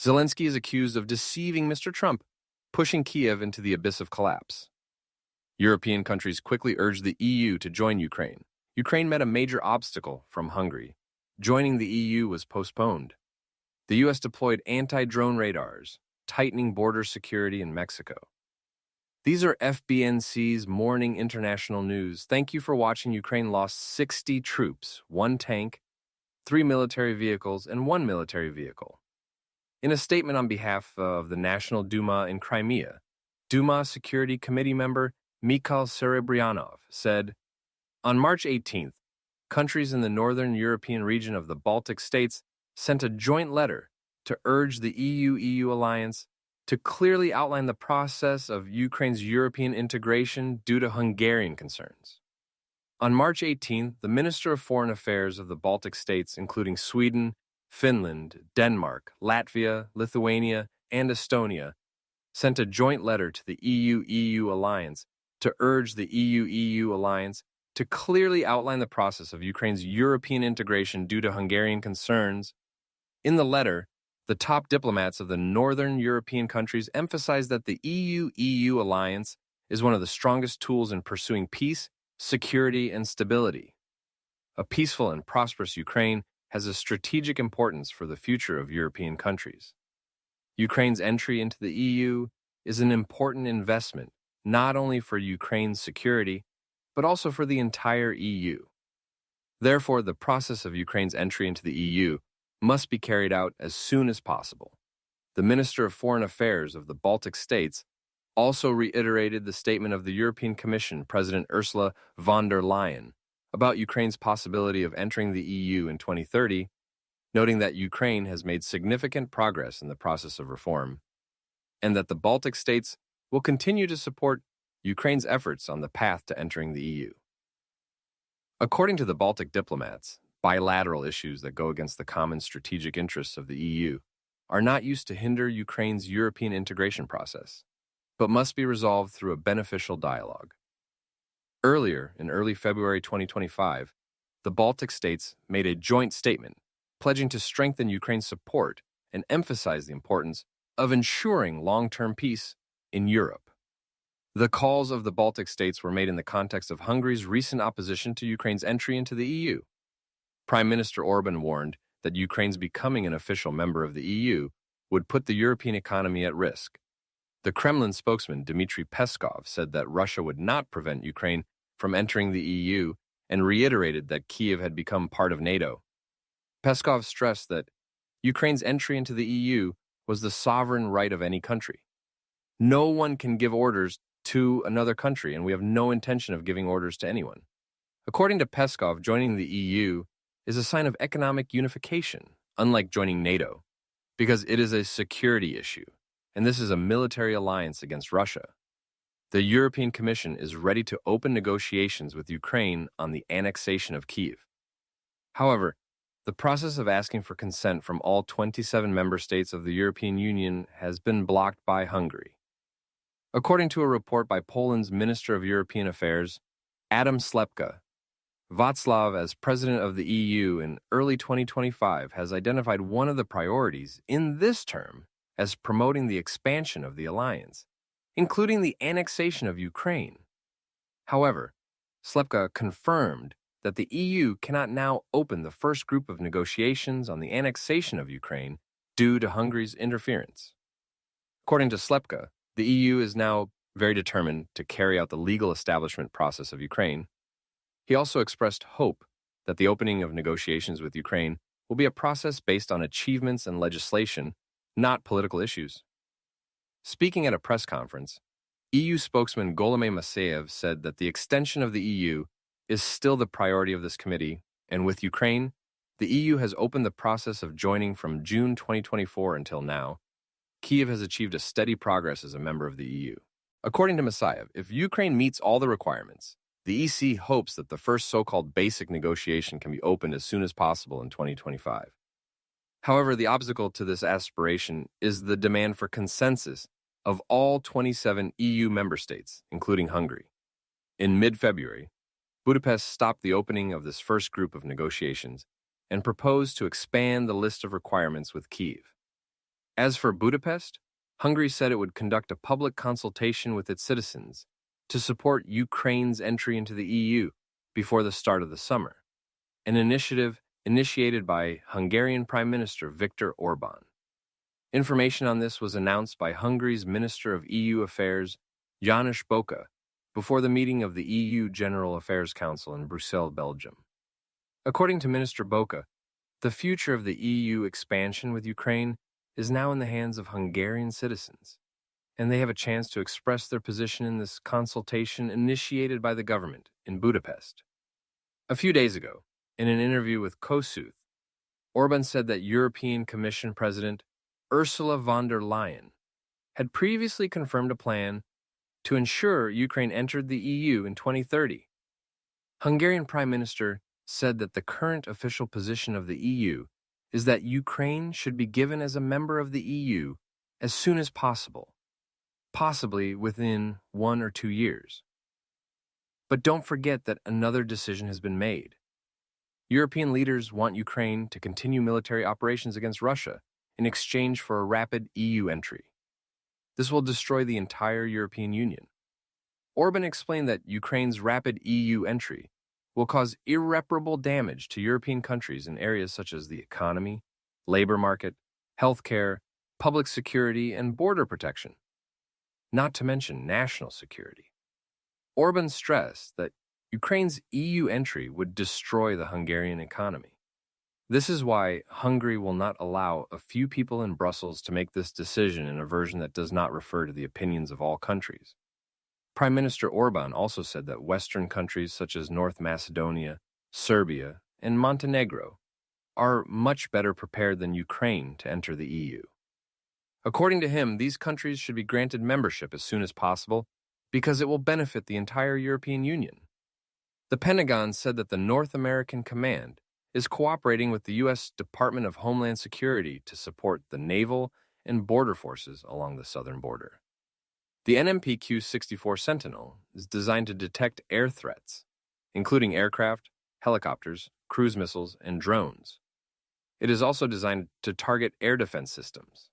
Zelensky is accused of deceiving Mr. Trump, pushing Kyiv into the abyss of collapse. European countries quickly urged the EU to join Ukraine. Ukraine met a major obstacle from Hungary. Joining the EU was postponed. The U.S. deployed anti-drone radars, tightening border security in Mexico. These are FBNC's Morning International News. Thank you for watching. Ukraine lost 60 troops, 1 tank, 3 military vehicles, and 1 military vehicle. In a statement on behalf of the National Duma in Crimea, Duma Security Committee member Mikhail Serebryanov said, on March 18th, countries in the northern European region of the Baltic states sent a joint letter to urge the EU-EU alliance to clearly outline the process of Ukraine's European integration due to Hungarian concerns. On March 18th, the Minister of Foreign Affairs of the Baltic states, including Sweden, Finland, Denmark, Latvia, Lithuania, and Estonia, sent a joint letter to the EU-EU alliance to urge the EU-EU alliance to clearly outline the process of Ukraine's European integration due to Hungarian concerns. In the letter, the top diplomats of the northern European countries emphasized that the EU-EU alliance is one of the strongest tools in pursuing peace, security, and stability. A peaceful and prosperous Ukraine has a strategic importance for the future of European countries. Ukraine's entry into the EU is an important investment, not only for Ukraine's security, but also for the entire EU. Therefore, the process of Ukraine's entry into the EU must be carried out as soon as possible. The Minister of Foreign Affairs of the Baltic states also reiterated the statement of the European Commission President Ursula von der Leyen about Ukraine's possibility of entering the EU in 2030, noting that Ukraine has made significant progress in the process of reform, and that the Baltic states will continue to support Ukraine's efforts on the path to entering the EU. According to the Baltic diplomats, bilateral issues that go against the common strategic interests of the EU are not used to hinder Ukraine's European integration process, but must be resolved through a beneficial dialogue. Earlier, in early February 2025, the Baltic states made a joint statement pledging to strengthen Ukraine's support and emphasize the importance of ensuring long-term peace in Europe. The calls of the Baltic states were made in the context of Hungary's recent opposition to Ukraine's entry into the EU. Prime Minister Orban warned that Ukraine's becoming an official member of the EU would put the European economy at risk. The Kremlin spokesman Dmitry Peskov said that Russia would not prevent Ukraine from entering the EU and reiterated that Kyiv had become part of NATO. Peskov stressed that Ukraine's entry into the EU was the sovereign right of any country. No one can give orders to another country, and we have no intention of giving orders to anyone. According to Peskov, joining the EU is a sign of economic unification, unlike joining NATO, because it is a security issue, and this is a military alliance against Russia. The European Commission is ready to open negotiations with Ukraine on the annexation of Kyiv. However, the process of asking for consent from all 27 member states of the European Union has been blocked by Hungary. According to a report by Poland's Minister of European Affairs, Adam Slepka, Václav, as president of the EU in early 2025, has identified one of the priorities in this term as promoting the expansion of the alliance, including the annexation of Ukraine. However, Slepka confirmed that the EU cannot now open the first group of negotiations on the annexation of Ukraine due to Hungary's interference. According to Slepka, the EU is now very determined to carry out the legal establishment process of Ukraine. He also expressed hope that the opening of negotiations with Ukraine will be a process based on achievements and legislation, not political issues. Speaking at a press conference, EU spokesman Goleme Maseyev said that the extension of the EU is still the priority of this committee, and with Ukraine, the EU has opened the process of joining from June 2024 until now. Kyiv has achieved a steady progress as a member of the EU. According to Masayev, if Ukraine meets all the requirements, the EC hopes that the first so-called basic negotiation can be opened as soon as possible in 2025. However, the obstacle to this aspiration is the demand for consensus of all 27 EU member states, including Hungary. In mid-February, Budapest stopped the opening of this first group of negotiations and proposed to expand the list of requirements with Kyiv. As for Budapest, Hungary said it would conduct a public consultation with its citizens to support Ukraine's entry into the EU before the start of the summer, an initiative initiated by Hungarian Prime Minister Viktor Orbán. Information on this was announced by Hungary's Minister of EU Affairs, János Boka, before the meeting of the EU General Affairs Council in Brussels, Belgium. According to Minister Boka, the future of the EU expansion with Ukraine is now in the hands of Hungarian citizens, and they have a chance to express their position in this consultation initiated by the government in Budapest. A few days ago, in an interview with Kossuth, Orbán said that European Commission President Ursula von der Leyen had previously confirmed a plan to ensure Ukraine entered the EU in 2030. Hungarian Prime Minister said that the current official position of the EU is that Ukraine should be given as a member of the EU as soon as possible, possibly within 1 or 2 years. But don't forget that another decision has been made. European leaders want Ukraine to continue military operations against Russia in exchange for a rapid EU entry. This will destroy the entire European Union. Orbán explained that Ukraine's rapid EU entry will cause irreparable damage to European countries in areas such as the economy, labor market, healthcare, public security, and border protection, not to mention national security. Orbán stressed that Ukraine's EU entry would destroy the Hungarian economy. This is why Hungary will not allow a few people in Brussels to make this decision in a version that does not refer to the opinions of all countries. Prime Minister Orbán also said that Western countries such as North Macedonia, Serbia, and Montenegro are much better prepared than Ukraine to enter the EU. According to him, these countries should be granted membership as soon as possible because it will benefit the entire European Union. The Pentagon said that the North American Command is cooperating with the U.S. Department of Homeland Security to support the naval and border forces along the southern border. The NMPQ-64 Sentinel is designed to detect air threats, including aircraft, helicopters, cruise missiles, and drones. It is also designed to target air defense systems.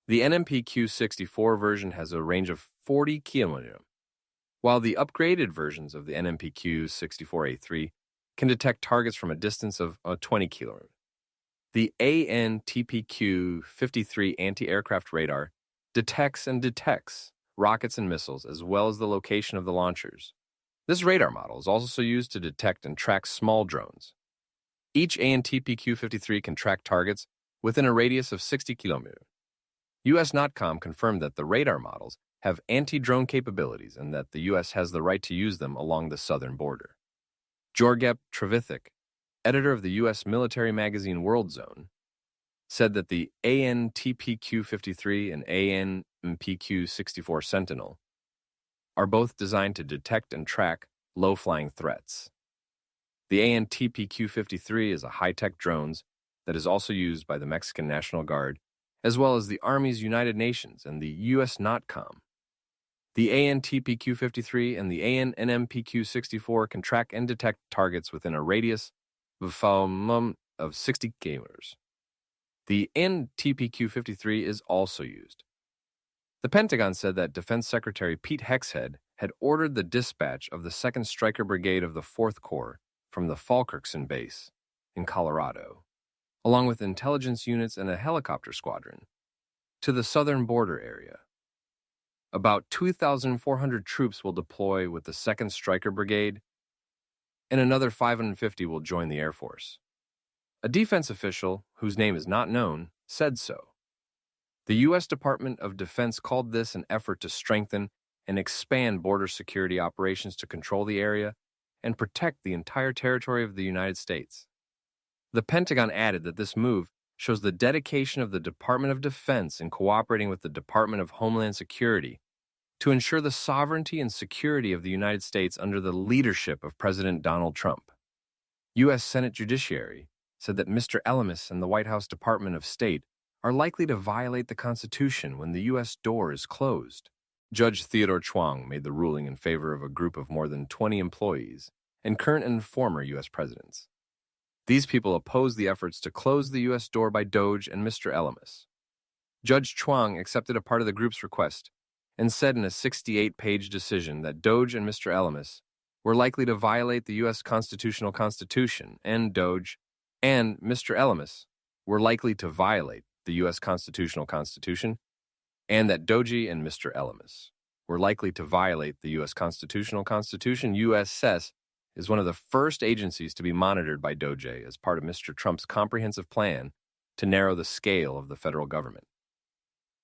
The NMPQ-64 version has a range of 40 kilometers, while the upgraded versions of the NMPQ-64A3 can detect targets from a distance of 20 kilometers. The ANTPQ-53 anti-aircraft radar detects rockets and missiles as well as the location of the launchers. This radar model is also used to detect and track small drones. Each ANTPQ-53 can track targets within a radius of 60 kilometers. U.S. NOTCOM confirmed that the radar models have anti-drone capabilities and that the U.S. has the right to use them along the southern border. Georgep Trevithick, editor of the U.S. military magazine World Zone, said that the ANTPQ-53 and ANMPQ-64 Sentinel are both designed to detect and track low-flying threats. The ANTPQ-53 is a high-tech drone that is also used by the Mexican National Guard, as well as the Army's United Nations and the U.S. NOTCOM. The ANTPQ-53 and the ANMPQ-64 can track and detect targets within a radius of 60 kilometers. The ANTPQ-53 is also used. The Pentagon said that Defense Secretary Pete Hegseth had ordered the dispatch of the 2nd Stryker Brigade of the 4th Corps from the Falkirkson base in Colorado, along with intelligence units and a helicopter squadron, to the southern border area. About 2,400 troops will deploy with the 2nd Stryker Brigade, and another 550 will join the Air Force. A defense official, whose name is not known, said so. The U.S. Department of Defense called this an effort to strengthen and expand border security operations to control the area and protect the entire territory of the United States. The Pentagon added that this move shows the dedication of the Department of Defense in cooperating with the Department of Homeland Security to ensure the sovereignty and security of the United States under the leadership of President Donald Trump. U.S. Senate Judiciary said that Mr. Elemis and the White House Department of State are likely to violate the Constitution when the U.S. door is closed. Judge Theodore Chuang made the ruling in favor of a group of more than 20 employees and current and former U.S. presidents. These people oppose the efforts to close the U.S. door by Doge and Mr. Elemis. Judge Chuang accepted a part of the group's request and said in a 68-page decision that Doge and Mr. Elemis were likely to violate the U.S. Constitution, and Doge and Mr. Elemis were likely to violate the U.S. Constitution, and that Doge and Mr. Elemis were likely to violate the U.S. Constitution. USS is one of the first agencies to be monitored by Doge as part of Mr. Trump's comprehensive plan to narrow the scale of the federal government.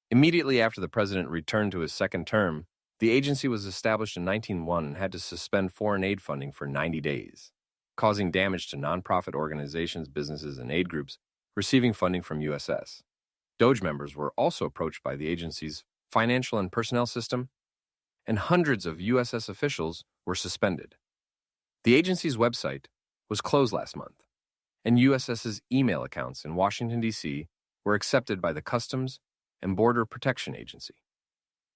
Immediately after the president returned to his second term, the agency was established in 1901 and had to suspend foreign aid funding for 90 days, causing damage to nonprofit organizations, businesses, and aid groups receiving funding from USS. Doge members were also approached by the agency's financial and personnel system, and hundreds of USS officials were suspended. The agency's website was closed last month, and USS's email accounts in Washington, D.C. were accepted by the Customs and Border Protection Agency.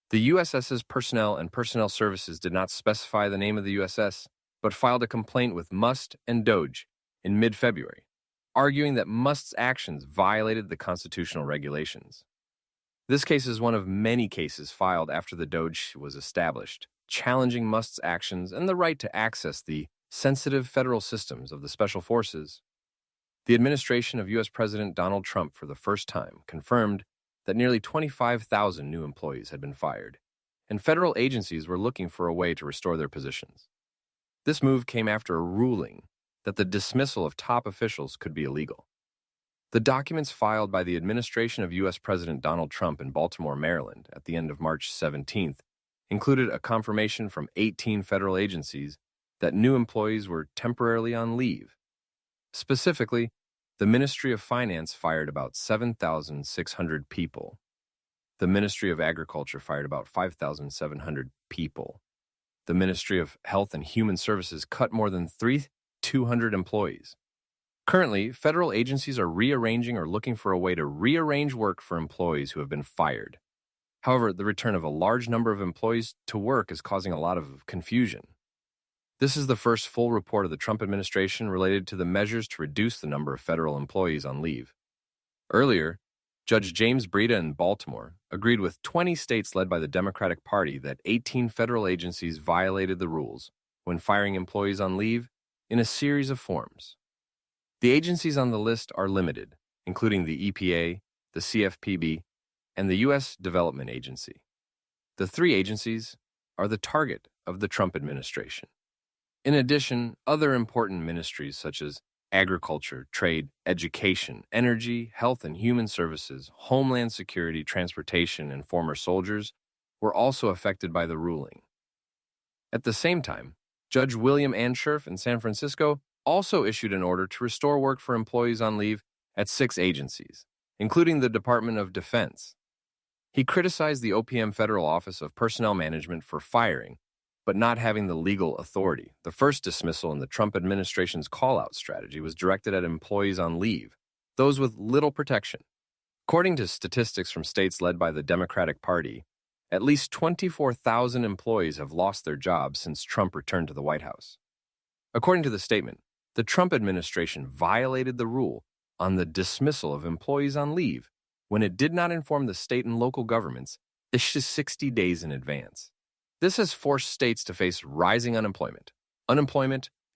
The USS's personnel and personnel services did not specify the name of the USS, but filed a complaint with Must and Doge in mid-February, arguing that Must's actions violated the constitutional regulations. This case is one of many cases filed after the Doge was established, challenging Must's actions and the right to access the sensitive federal systems of the special forces. The administration of U.S. President Donald Trump for the first time confirmed that nearly 25,000 new employees had been fired, and federal agencies were looking for a way to restore their positions. This move came after a ruling that the dismissal of top officials could be illegal. The documents filed by the administration of U.S. President Donald Trump in Baltimore, Maryland, at the end of March 17th, included a confirmation from 18 federal agencies that new employees were temporarily on leave. Specifically, the Ministry of Finance fired about 7,600 people. The Ministry of Agriculture fired about 5,700 people. The Ministry of Health and Human Services cut more than 3,200 employees. Currently, federal agencies are rearranging or looking for a way to rearrange work for employees who have been fired. However, the return of a large number of employees to work is causing a lot of confusion. This is the first full report of the Trump administration related to the measures to reduce the number of federal employees on leave. Earlier, Judge James Breda in Baltimore agreed with 20 states led by the Democratic Party that 18 federal agencies violated the rules when firing employees on leave in a series of forms. The agencies on the list are limited, including the EPA, the CFPB, and the U.S. Development Agency. The three agencies are the target of the Trump administration. In addition, other important ministries such as agriculture, trade, education, energy, health and human services, homeland security, transportation, and former soldiers were also affected by the ruling. At the same time, Judge William Ansherf in San Francisco also issued an order to restore work for employees on leave at 6 agencies, including the Department of Defense. He criticized the OPM Federal Office of Personnel Management for firing, but not having the legal authority. The first dismissal in the Trump administration's call-out strategy was directed at employees on leave, those with little protection. According to statistics from states led by the Democratic Party, at least 24,000 employees have lost their jobs since Trump returned to the White House. According to the statement, the Trump administration violated the rule on the dismissal of employees on leave when it did not inform the state and local governments 60 days in advance. This has forced states to face rising unemployment,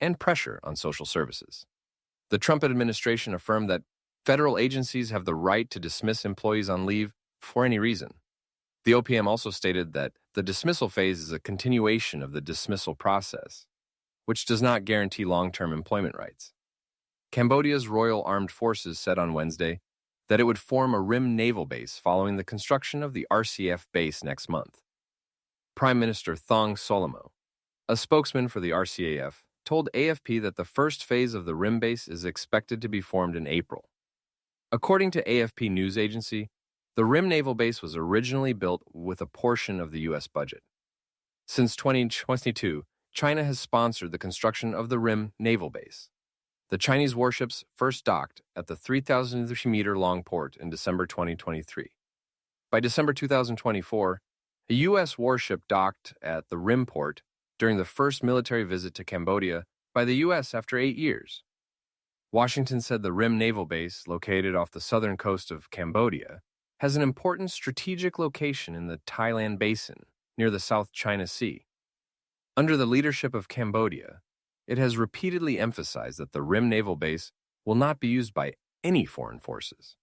and pressure on social services. The Trump administration affirmed that federal agencies have the right to dismiss employees on leave for any reason. The OPM also stated that the dismissal phase is a continuation of the dismissal process, which does not guarantee long-term employment rights. Cambodia's Royal Armed Forces said on Wednesday that it would form a RIM naval base following the construction of the RCF base next month. Prime Minister Thong Solomo, a spokesman for the RCAF, told AFP that the first phase of the RIM base is expected to be formed in April. According to AFP news agency, the RIM naval base was originally built with a portion of the U.S. budget. Since 2022, China has sponsored the construction of the RIM naval base. The Chinese warships first docked at the 3,000-meter-long port in December 2023. By December 2024, a U.S. warship docked at the RIM port during the first military visit to Cambodia by the U.S. after 8 years. Washington said the RIM naval base, located off the southern coast of Cambodia, has an important strategic location in the Thailand Basin near the South China Sea. Under the leadership of Cambodia, it has repeatedly emphasized that the Rim Naval Base will not be used by any foreign forces.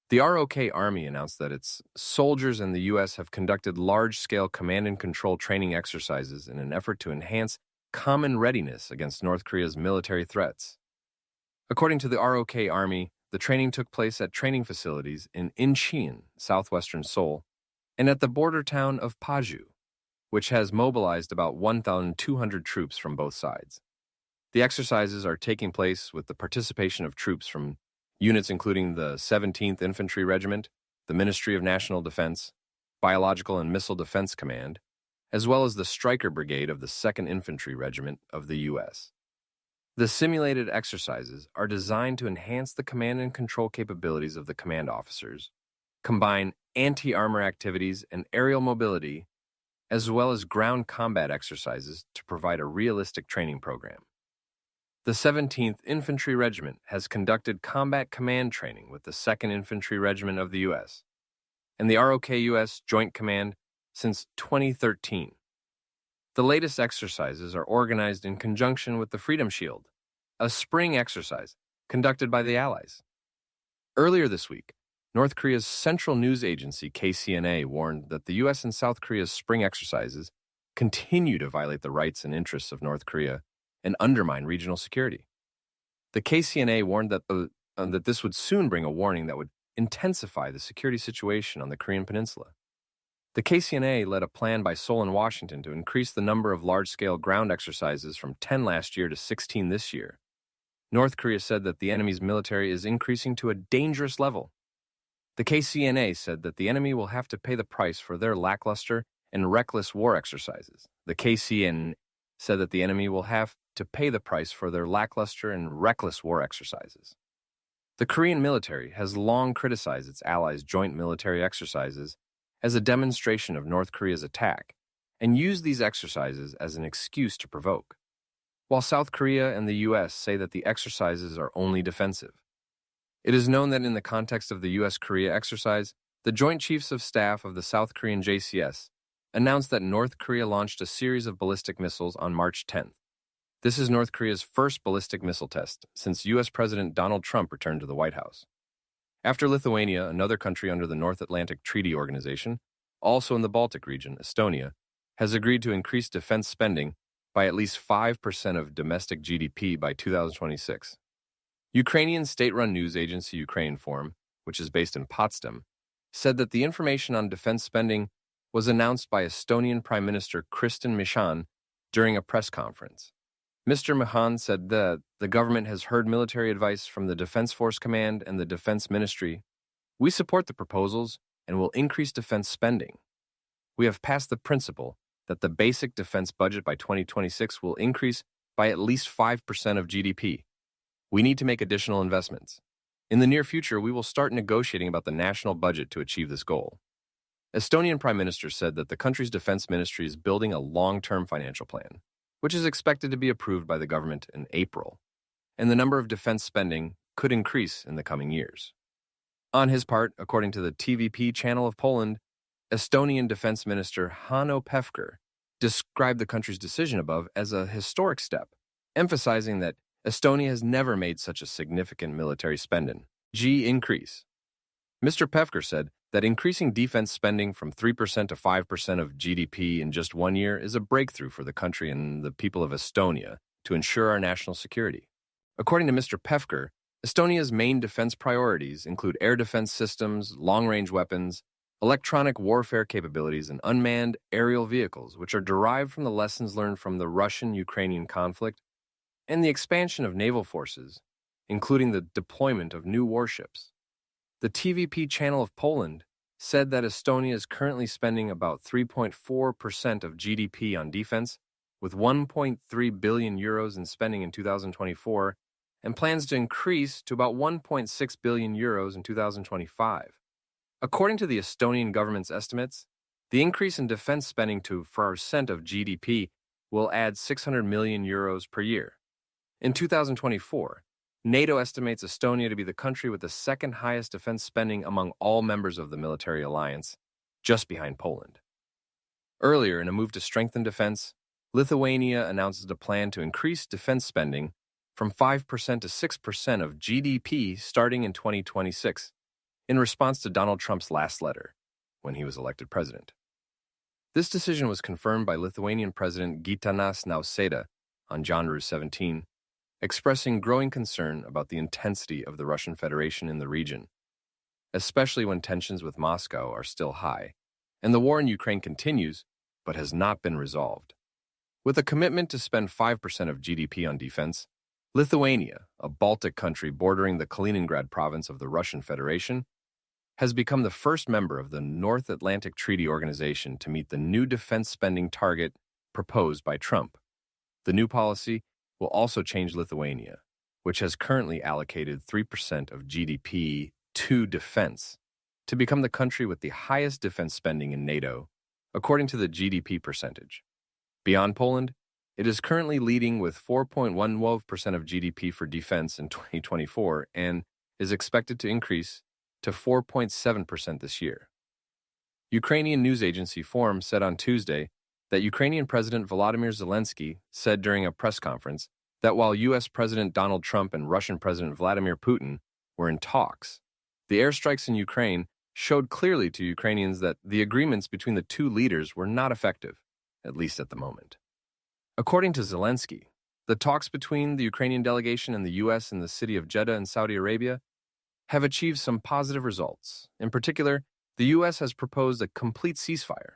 The ROK Army announced that its soldiers and the U.S. have conducted large-scale command and control training exercises in an effort to enhance common readiness against North Korea's military threats. According to the ROK Army, the training took place at training facilities in Incheon, southwestern Seoul, and at the border town of Paju, which has mobilized about 1,200 troops from both sides. The exercises are taking place with the participation of troops from units including the 17th Infantry Regiment, the Ministry of National Defense, Biological and Missile Defense Command, as well as the Stryker Brigade of the 2nd Infantry Regiment of the U.S. The simulated exercises are designed to enhance the command and control capabilities of the command officers, combine anti-armor activities and aerial mobility, as well as ground combat exercises to provide a realistic training program. The 17th Infantry Regiment has conducted combat command training with the 2nd Infantry Regiment of the U.S. and the ROK-U.S. Joint Command since 2013. The latest exercises are organized in conjunction with the Freedom Shield, a spring exercise conducted by the Allies. Earlier this week, North Korea's central news agency KCNA warned that the U.S. and South Korea's spring exercises continue to violate the rights and interests of North Korea and undermine regional security. The KCNA warned that this would soon bring a warning that would intensify the security situation on the Korean Peninsula. The KCNA led a plan by Seoul and Washington to increase the number of large-scale ground exercises from 10 last year to 16 this year. North Korea said that the enemy's military is increasing to a dangerous level. The KCNA said that the enemy will have to pay the price for their lackluster and reckless war exercises. The KCNA said that the enemy will have to pay the price for their lackluster and reckless war exercises. The Korean military has long criticized its allies' joint military exercises as a demonstration of North Korea's attack and used these exercises as an excuse to provoke, while South Korea and the U.S. say that the exercises are only defensive. It is known that in the context of the U.S.-Korea exercise, the Joint Chiefs of Staff of the South Korean JCS announced that North Korea launched a series of ballistic missiles on March 10th. This is North Korea's first ballistic missile test since U.S. President Donald Trump returned to the White House. After Lithuania, another country under the North Atlantic Treaty Organization, also in the Baltic region, Estonia, has agreed to increase defense spending by at least 5% of domestic GDP by 2026. Ukrainian state-run news agency Ukrinform, which is based in Potsdam, said that the information on defense spending was announced by Estonian Prime Minister Kristen Michon during a press conference. Mr. Michon said that the government has heard military advice from the Defense Force Command and the Defense Ministry. We support the proposals and will increase defense spending. We have passed the principle that the basic defense budget by 2026 will increase by at least 5% of GDP. We need to make additional investments. In the near future, we will start negotiating about the national budget to achieve this goal. Estonian Prime Minister said that the country's defense ministry is building a long-term financial plan, which is expected to be approved by the government in April, and the number of defense spending could increase in the coming years. On his part, according to the TVP channel of Poland, Estonian Defense Minister Hanno Pevkur described the country's decision above as a historic step, emphasizing that Estonia has never made such a significant military spending increase. Mr. Pevkur said that increasing defense spending from 3% to 5% of GDP in just 1 year is a breakthrough for the country and the people of Estonia to ensure our national security. According to Mr. Pevkur, Estonia's main defense priorities include air defense systems, long-range weapons, electronic warfare capabilities, and unmanned aerial vehicles, which are derived from the lessons learned from the Russian-Ukrainian conflict and the expansion of naval forces, including the deployment of new warships. The TVP channel of Poland said that Estonia is currently spending about 3.4% of GDP on defense, with 1.3 billion euros in spending in 2024, and plans to increase to about 1.6 billion euros in 2025. According to the Estonian government's estimates, the increase in defense spending to 4% of GDP will add 600 million euros per year. In 2024, NATO estimates Estonia to be the country with the second highest defense spending among all members of the military alliance, just behind Poland. Earlier, in a move to strengthen defense, Lithuania announced a plan to increase defense spending from 5% to 6% of GDP starting in 2026, in response to Donald Trump's last letter when he was elected president. This decision was confirmed by Lithuanian President Gitanas Nausėda on January 17, expressing growing concern about the intensity of the Russian Federation in the region, especially when tensions with Moscow are still high, and the war in Ukraine continues but has not been resolved. With a commitment to spend 5% of GDP on defense, Lithuania, a Baltic country bordering the Kaliningrad province of the Russian Federation, has become the first member of the North Atlantic Treaty Organization to meet the new defense spending target proposed by Trump. The new policy will also change Lithuania, which has currently allocated 3% of GDP to defense, to become the country with the highest defense spending in NATO, according to the GDP percentage. Beyond Poland, it is currently leading with 4.12% of GDP for defense in 2024 and is expected to increase to 4.7% this year. Ukrainian news agency Forum said on Tuesday that Ukrainian President Volodymyr Zelensky said during a press conference that while U.S. President Donald Trump and Russian President Vladimir Putin were in talks, the airstrikes in Ukraine showed clearly to Ukrainians that the agreements between the two leaders were not effective, at least at the moment. According to Zelensky, the talks between the Ukrainian delegation and the U.S. in the city of Jeddah in Saudi Arabia have achieved some positive results. In particular, the U.S. has proposed a complete ceasefire,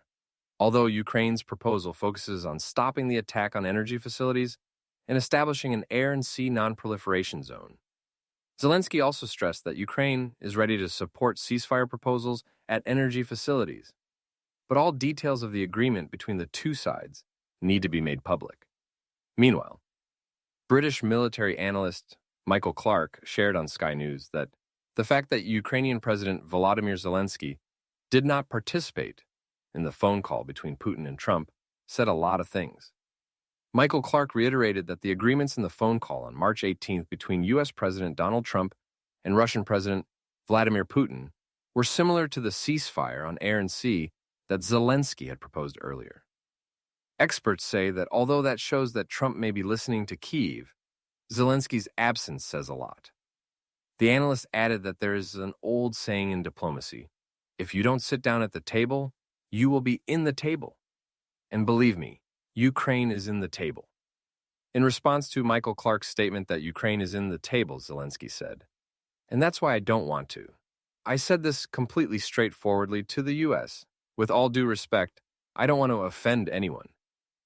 although Ukraine's proposal focuses on stopping the attack on energy facilities and establishing an air and sea non-proliferation zone. Zelensky also stressed that Ukraine is ready to support ceasefire proposals at energy facilities, but all details of the agreement between the two sides need to be made public. Meanwhile, British military analyst Michael Clark shared on Sky News that the fact that Ukrainian President Volodymyr Zelensky did not participate in the phone call between Putin and Trump said a lot of things. Michael Clark reiterated that the agreements in the phone call on March 18th between U.S. President Donald Trump and Russian President Vladimir Putin were similar to the ceasefire on air and sea that Zelensky had proposed earlier. Experts say that although that shows that Trump may be listening to Kyiv, Zelensky's absence says a lot. The analyst added that there is an old saying in diplomacy: if you don't sit down at the table, you will be in the table. And believe me, Ukraine is in the table. In response to Michael Clark's statement that Ukraine is in the table, Zelensky said, "And that's why I don't want to. I said this completely straightforwardly to the U.S. With all due respect, I don't want to offend anyone,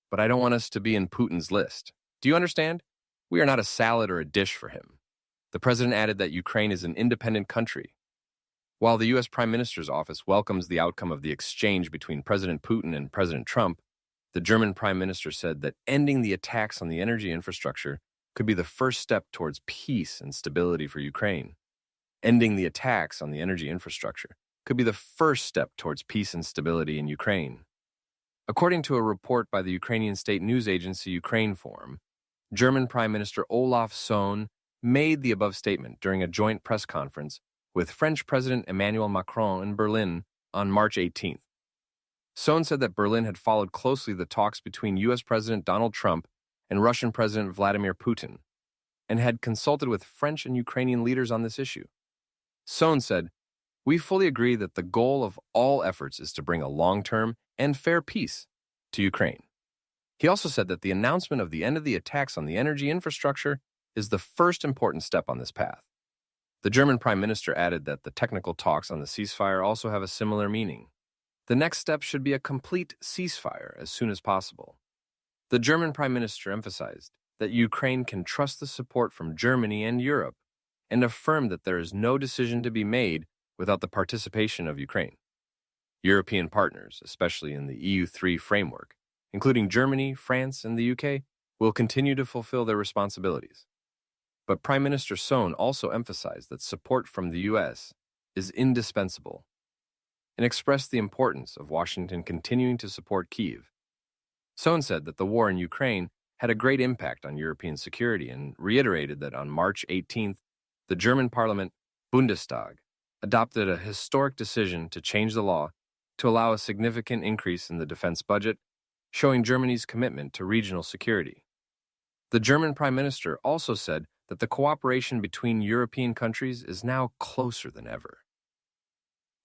but I don't want us to be in Putin's list. Do you understand? We are not a salad or a dish for him." The president added that Ukraine is an independent country. While the U.S. Prime Minister's office welcomes the outcome of the exchange between President Putin and President Trump, the German Prime Minister said that ending the attacks on the energy infrastructure could be the first step towards peace and stability for Ukraine. Ending the attacks on the energy infrastructure could be the first step towards peace and stability in Ukraine. According to a report by the Ukrainian state news agency Ukraineform, German Prime Minister Olaf Scholz made the above statement during a joint press conference with French President Emmanuel Macron in Berlin on March 18th. Scholz said that Berlin had followed closely the talks between U.S. President Donald Trump and Russian President Vladimir Putin, and had consulted with French and Ukrainian leaders on this issue. Scholz said, "We fully agree that the goal of all efforts is to bring a long-term and fair peace to Ukraine." He also said that the announcement of the end of the attacks on the energy infrastructure is the first important step on this path. The German Prime Minister added that the technical talks on the ceasefire also have a similar meaning. The next step should be a complete ceasefire as soon as possible. The German Prime Minister emphasized that Ukraine can trust the support from Germany and Europe, and affirmed that there is no decision to be made without the participation of Ukraine. European partners, especially in the EU3 framework, including Germany, France, and the UK, will continue to fulfill their responsibilities. But Prime Minister Scholz also emphasized that support from the U.S. is indispensable, and expressed the importance of Washington continuing to support Kyiv. Scholz said that the war in Ukraine had a great impact on European security and reiterated that on March 18th, the German parliament, Bundestag, adopted a historic decision to change the law to allow a significant increase in the defense budget, showing Germany's commitment to regional security. The German Prime Minister also said that the cooperation between European countries is now closer than ever.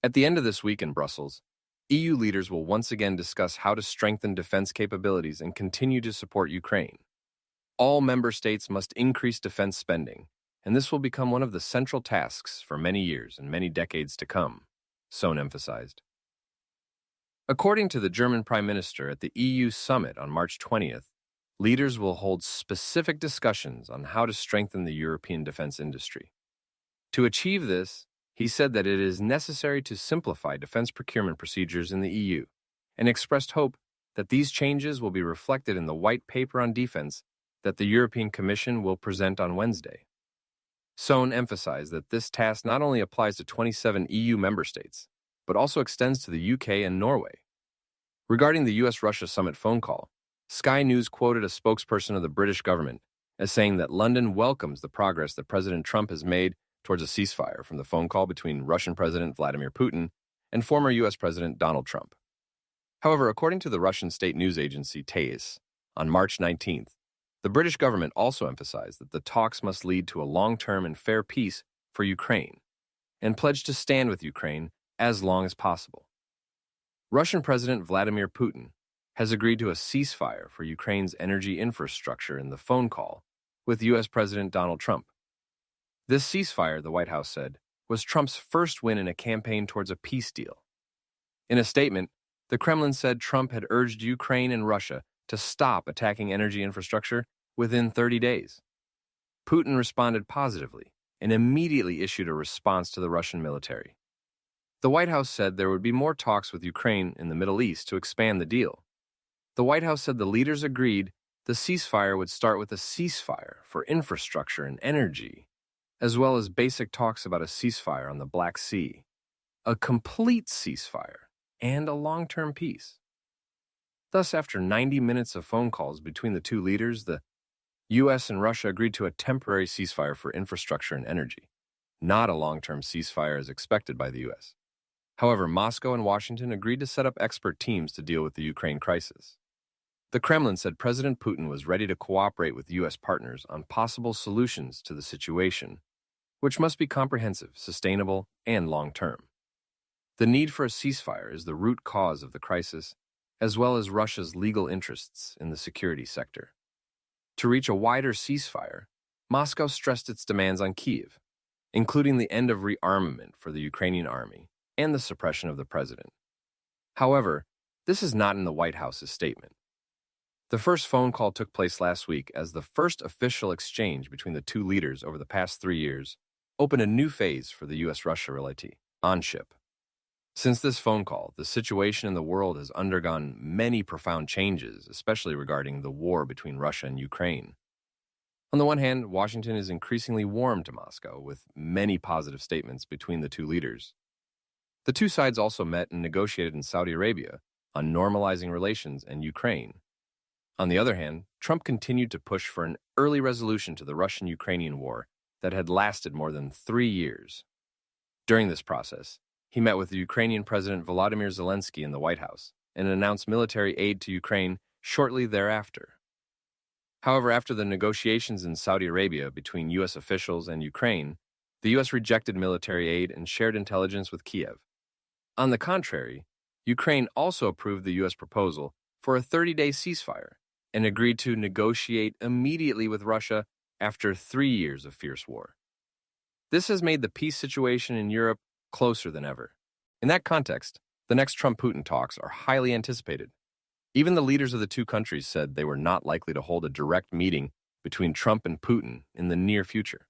At the end of this week in Brussels, EU leaders will once again discuss how to strengthen defense capabilities and continue to support Ukraine. All member states must increase defense spending, and this will become one of the central tasks for many years and many decades to come, Sohn emphasized. According to the German Prime Minister at the EU summit on March 20th, leaders will hold specific discussions on how to strengthen the European defense industry. To achieve this, he said that it is necessary to simplify defense procurement procedures in the EU and expressed hope that these changes will be reflected in the White Paper on Defense that the European Commission will present on Wednesday. Sohn emphasized that this task not only applies to 27 EU member states, but also extends to the UK and Norway. Regarding the US-Russia summit phone call, Sky News quoted a spokesperson of the British government as saying that London welcomes the progress that President Trump has made towards a ceasefire from the phone call between Russian President Vladimir Putin and former U.S. President Donald Trump. However, according to the Russian state news agency TASS, on March 19th, the British government also emphasized that the talks must lead to a long-term and fair peace for Ukraine and pledged to stand with Ukraine as long as possible. Russian President Vladimir Putin has agreed to a ceasefire for Ukraine's energy infrastructure in the phone call with U.S. President Donald Trump. This ceasefire, the White House said, was Trump's first win in a campaign towards a peace deal. In a statement, the Kremlin said Trump had urged Ukraine and Russia to stop attacking energy infrastructure within 30 days. Putin responded positively and immediately issued a response to the Russian military. The White House said there would be more talks with Ukraine in the Middle East to expand the deal. The White House said the leaders agreed the ceasefire would start with a ceasefire for infrastructure and energy, as well as basic talks about a ceasefire on the Black Sea, a complete ceasefire, and a long-term peace. Thus, after 90 minutes of phone calls between the two leaders, the U.S. and Russia agreed to a temporary ceasefire for infrastructure and energy, not a long-term ceasefire as expected by the U.S. However, Moscow and Washington agreed to set up expert teams to deal with the Ukraine crisis. The Kremlin said President Putin was ready to cooperate with U.S. partners on possible solutions to the situation, which must be comprehensive, sustainable, and long-term. The need for a ceasefire is the root cause of the crisis, as well as Russia's legal interests in the security sector. To reach a wider ceasefire, Moscow stressed its demands on Kyiv, including the end of rearmament for the Ukrainian army and the suppression of the president. However, this is not in the White House's statement. The first phone call took place last week as the first official exchange between the two leaders over the past 3 years opened a new phase for the U.S.-Russia relationship. Since this phone call, the situation in the world has undergone many profound changes, especially regarding the war between Russia and Ukraine. On the one hand, Washington is increasingly warm to Moscow, with many positive statements between the two leaders. The two sides also met and negotiated in Saudi Arabia on normalizing relations and Ukraine. On the other hand, Trump continued to push for an early resolution to the Russian-Ukrainian war that had lasted more than 3 years. During this process, he met with the Ukrainian President Volodymyr Zelensky in the White House and announced military aid to Ukraine shortly thereafter. However, after the negotiations in Saudi Arabia between U.S. officials and Ukraine, the U.S. rejected military aid and shared intelligence with Kyiv. On the contrary, Ukraine also approved the U.S. proposal for a 30-day ceasefire and agreed to negotiate immediately with Russia after 3 years of fierce war. This has made the peace situation in Europe closer than ever. In that context, the next Trump-Putin talks are highly anticipated. Even the leaders of the two countries said they were not likely to hold a direct meeting between Trump and Putin in the near future.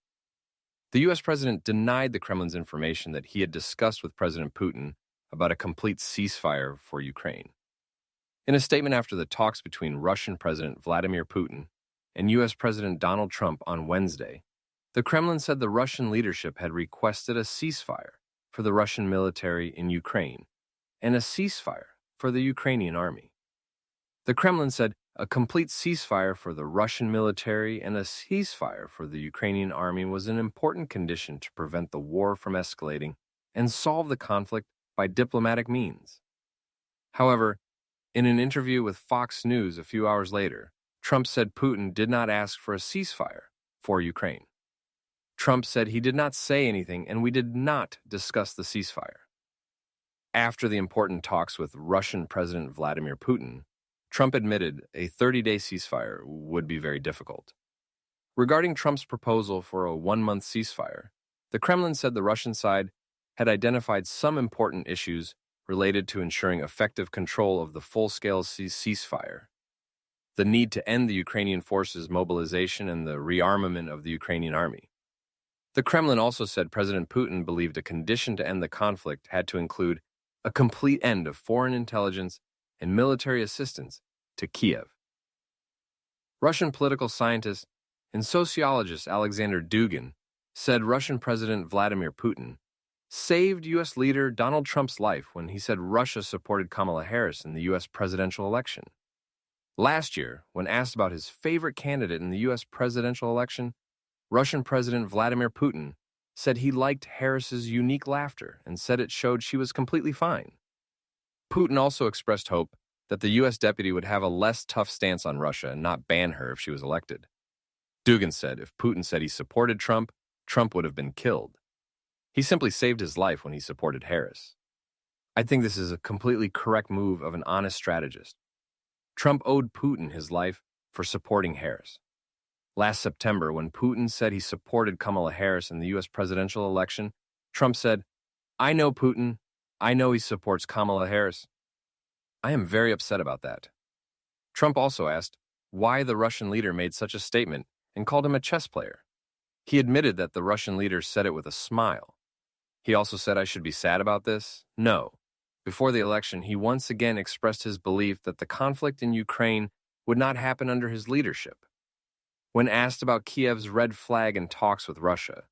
The U.S. president denied the Kremlin's information that he had discussed with President Putin about a complete ceasefire for Ukraine. In a statement after the talks between Russian President Vladimir Putin and U.S. President Donald Trump on Wednesday, the Kremlin said the Russian leadership had requested a ceasefire for the Russian military in Ukraine and a ceasefire for the Ukrainian army. The Kremlin said A complete ceasefire for the Russian military and a ceasefire for the Ukrainian army was an important condition to prevent the war from escalating and solve the conflict by diplomatic means. However, in an interview with Fox News a few hours later, Trump said Putin did not ask for a ceasefire for Ukraine. Trump said he did not say anything and we did not discuss the ceasefire. After the important talks with Russian President Vladimir Putin, Trump admitted a 30-day ceasefire would be very difficult. Regarding Trump's proposal for a one-month ceasefire, the Kremlin said the Russian side had identified some important issues related to ensuring effective control of the full-scale ceasefire, the need to end the Ukrainian forces' mobilization and the rearmament of the Ukrainian army. The Kremlin also said President Putin believed a condition to end the conflict had to include a complete end of foreign intelligence and military assistance to Kyiv. Russian political scientist and sociologist Alexander Dugin said Russian President Vladimir Putin saved U.S. leader Donald Trump's life when he said Russia supported Kamala Harris in the U.S. presidential election. Last year, when asked about his favorite candidate in the U.S. presidential election, Russian President Vladimir Putin said he liked Harris's unique laughter and said it showed she was completely fine. Putin also expressed hope that the U.S. deputy would have a less tough stance on Russia and not ban her if she was elected. Dugin said if Putin said he supported Trump, Trump would have been killed. He simply saved his life when he supported Harris. I think this is a completely correct move of an honest strategist. Trump owed Putin his life for supporting Harris. Last September, when Putin said he supported Kamala Harris in the U.S. presidential election, Trump said, "I know Putin. I know he supports Kamala Harris. I am very upset about that." Trump also asked why the Russian leader made such a statement and called him a chess player. He admitted that the Russian leader said it with a smile. He also said, "I should be sad about this?" No. Before the election, he once again expressed his belief that the conflict in Ukraine would not happen under his leadership. When asked about Kyiv's red flag in talks with Russia,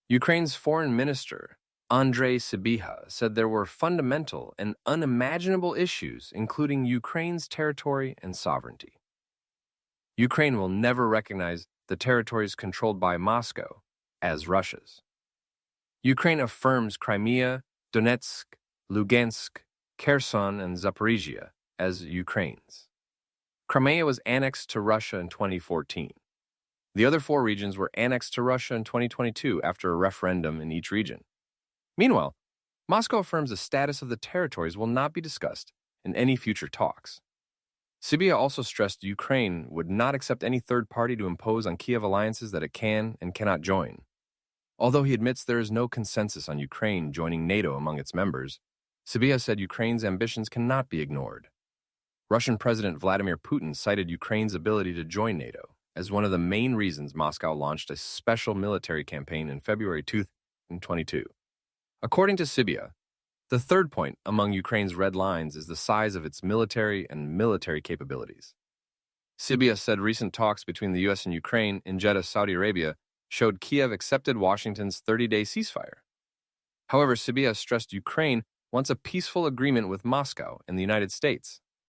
Ukraine's foreign minister, Andrei Sybiha, said there were fundamental and unimaginable issues, including Ukraine's territory and sovereignty. Ukraine will never recognize the territories controlled by Moscow as Russia's. Ukraine affirms Crimea, Donetsk, Lugansk, Kherson, and Zaporizhia as Ukraine's. Crimea was annexed to Russia in 2014. The other four regions were annexed to Russia in 2022 after a referendum in each region. Meanwhile, Moscow affirms the status of the territories will not be discussed in any future talks. Sybiha also stressed Ukraine would not accept any third party to impose on Kyiv alliances that it can and cannot join. Although he admits there is no consensus on Ukraine joining NATO among its members, Sybiha said Ukraine's ambitions cannot be ignored. Russian President Vladimir Putin cited Ukraine's ability to join NATO as one of the main reasons Moscow launched a special military campaign in February 2022. According to Sybiha, the third point among Ukraine's red lines is the size of its military and military capabilities. Sybiha said recent talks between the U.S. and Ukraine in Jeddah, Saudi Arabia, showed Kyiv accepted Washington's 30-day ceasefire. However, Sybiha stressed Ukraine wants a peaceful agreement with Moscow and the United States.